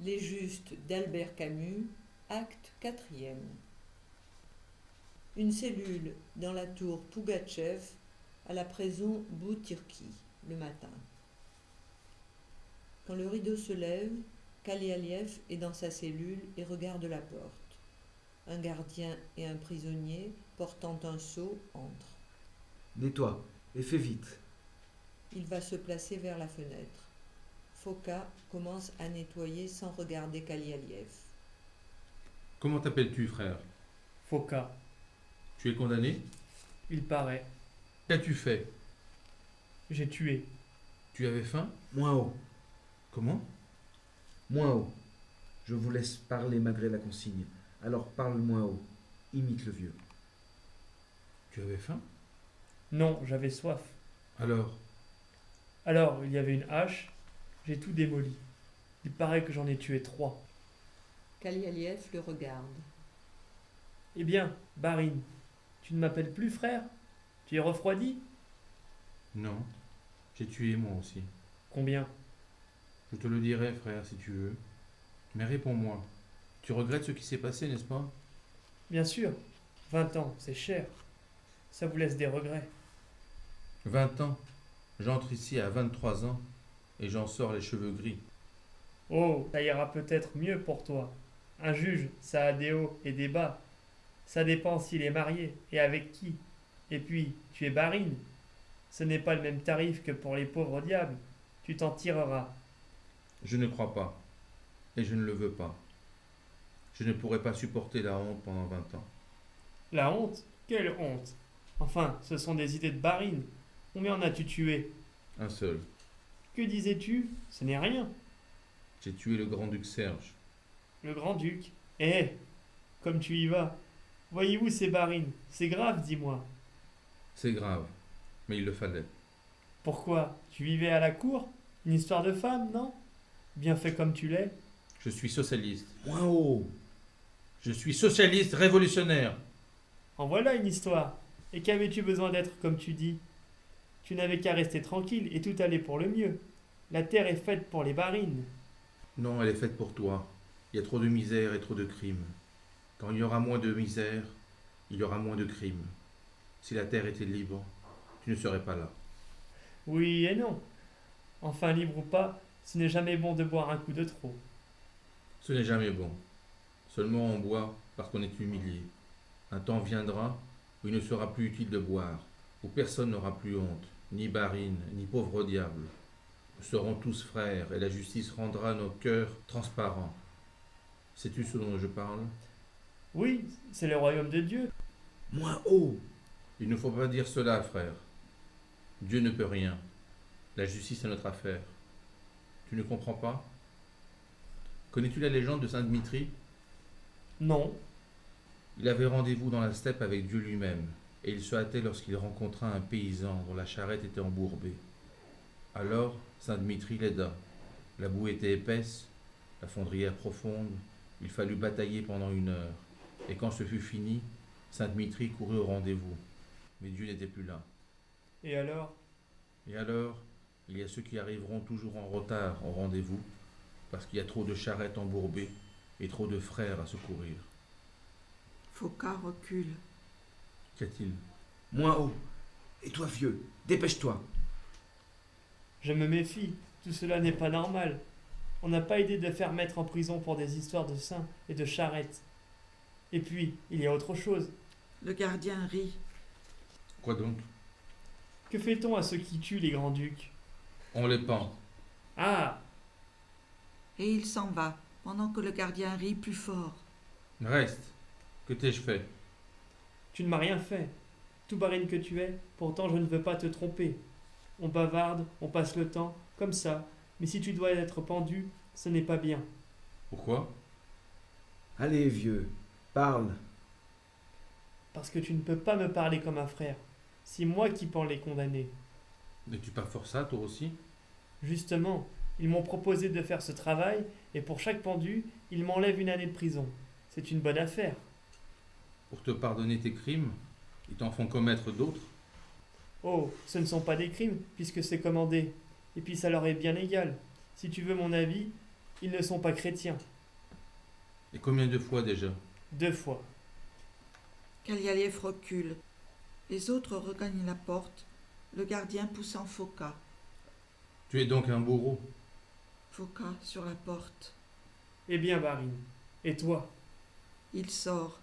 Les Justes d'Albert Camus, acte 4e. Une cellule dans la tour Pougatchev à la prison Boutirki, le matin. Quand le rideau se lève, Kalialiev est dans sa cellule et regarde la porte. Un gardien et un prisonnier, portant un seau, entrent. Nettoie, et fais vite. Il va se placer vers la fenêtre. Foka commence à nettoyer sans regarder Kalialiev. Comment t'appelles-tu, frère? Foka. Tu es condamné? Il paraît. Qu'as-tu fait? J'ai tué. Tu avais faim? Moins haut, Comment? moins haut. Je vous laisse parler malgré la consigne. Alors parle moins haut. Imite le vieux. Tu avais faim? Non, j'avais soif. Alors, Alors, il y avait une hache, j'ai tout démoli. Il paraît que j'en ai tué 3. Kalialiev le regarde. Eh bien, Barine, tu ne m'appelles plus frère? Tu es refroidi? non. J'ai tué moi aussi. Combien? Je te le dirai, frère, si tu veux. Mais réponds-moi. Tu regrettes ce qui s'est passé, n'est-ce pas? Bien sûr, 20 ans, c'est cher. Ça vous laisse des regrets. 20 ans. J'entre ici à 23 ans et j'en sors les cheveux gris. Oh, ça ira peut-être mieux pour toi. Un juge, ça a des hauts et des bas. Ça dépend s'il est marié et avec qui. Et puis, tu es Barine. Ce n'est pas le même tarif que pour les pauvres diables. Tu t'en tireras. Je ne crois pas. Et je ne le veux pas. Je ne pourrais pas supporter la honte pendant 20 ans. La honte? Quelle honte? Enfin, ce sont des idées de Barine. Combien en as-tu tué? Un seul. Que disais-tu? Ce n'est rien. J'ai tué le grand-duc Serge. Le grand-duc. Eh, comme tu y vas. Voyez-vous ces Barines? C'est grave, dis-moi. C'est grave. Mais il le fallait. Pourquoi? Tu vivais à la cour? Une histoire de femme, non? Bien fait comme tu l'es. Je suis socialiste. Moins haut. Je suis socialiste révolutionnaire. En voilà une histoire. Et qu'avais-tu besoin d'être comme tu dis? Tu n'avais qu'à rester tranquille et tout allait pour le mieux. La terre est faite pour les Barines. Non, elle est faite pour toi. Il y a trop de misère et trop de crimes. Quand il y aura moins de misère, il y aura moins de crimes. Si la terre était libre, tu ne serais pas là. Oui et non. Enfin, libre ou pas, ce n'est jamais bon de boire un coup de trop. Ce n'est jamais bon. Seulement on boit parce qu'on est humilié. Un temps viendra où il ne sera plus utile de boire, où personne n'aura plus honte, ni Barine, ni pauvre diable. Nous serons tous frères et la justice rendra nos cœurs transparents. Sais-tu ce dont je parle? Oui, c'est le royaume de Dieu. Moins haut. Il ne faut pas dire cela, frère. Dieu ne peut rien. La justice est notre affaire. Tu ne comprends pas? Connais-tu la légende de Saint Dmitri? Non. Il avait rendez-vous dans la steppe avec Dieu lui-même, et il se hâtait lorsqu'il rencontra un paysan dont la charrette était embourbée. Alors, Saint Dmitri l'aida. La boue était épaisse, la fondrière profonde, il fallut batailler pendant 1 heure, et quand ce fut fini, Saint Dmitri courut au rendez-vous. Mais Dieu n'était plus là. Et alors? Et alors, il y a ceux qui arriveront toujours en retard au rendez-vous, parce qu'il y a trop de charrettes embourbées et trop de frères à secourir. Foka recule. Qu'y a-t-il? Moins haut. Et toi, vieux, dépêche-toi. Je me méfie. Tout cela n'est pas normal. On n'a pas idée de faire mettre en prison pour des histoires de saints et de charrettes. Et puis, il y a autre chose. Le gardien rit. Quoi donc? Que fait-on à ceux qui tuent les grands-ducs? On les pend. Ah! Et il s'en va, pendant que le gardien rit plus fort. Reste. Que t'ai-je fait? Tu ne m'as rien fait. Tout Barine que tu es, pourtant je ne veux pas te tromper. On bavarde, on passe le temps, comme ça. Mais si tu dois être pendu, ce n'est pas bien. Pourquoi? Allez, vieux, parle. Parce que tu ne peux pas me parler comme un frère. C'est moi qui pends les condamnés. N'es-tu pas forçat, toi aussi? Justement, ils m'ont proposé de faire ce travail, et pour chaque pendu, ils m'enlèvent 1 année de prison. C'est une bonne affaire. Pour te pardonner tes crimes, ils t'en font commettre d'autres? Oh, ce ne sont pas des crimes, puisque c'est commandé. Et puis ça leur est bien égal. Si tu veux mon avis, Ils ne sont pas chrétiens. Et combien de fois déjà? 2 fois. Kalialiev recule. Les autres regagnent la porte, le gardien poussant Foka. Tu es donc un bourreau? Foka sur la porte. Eh bien, Barine. Et toi? Il sort.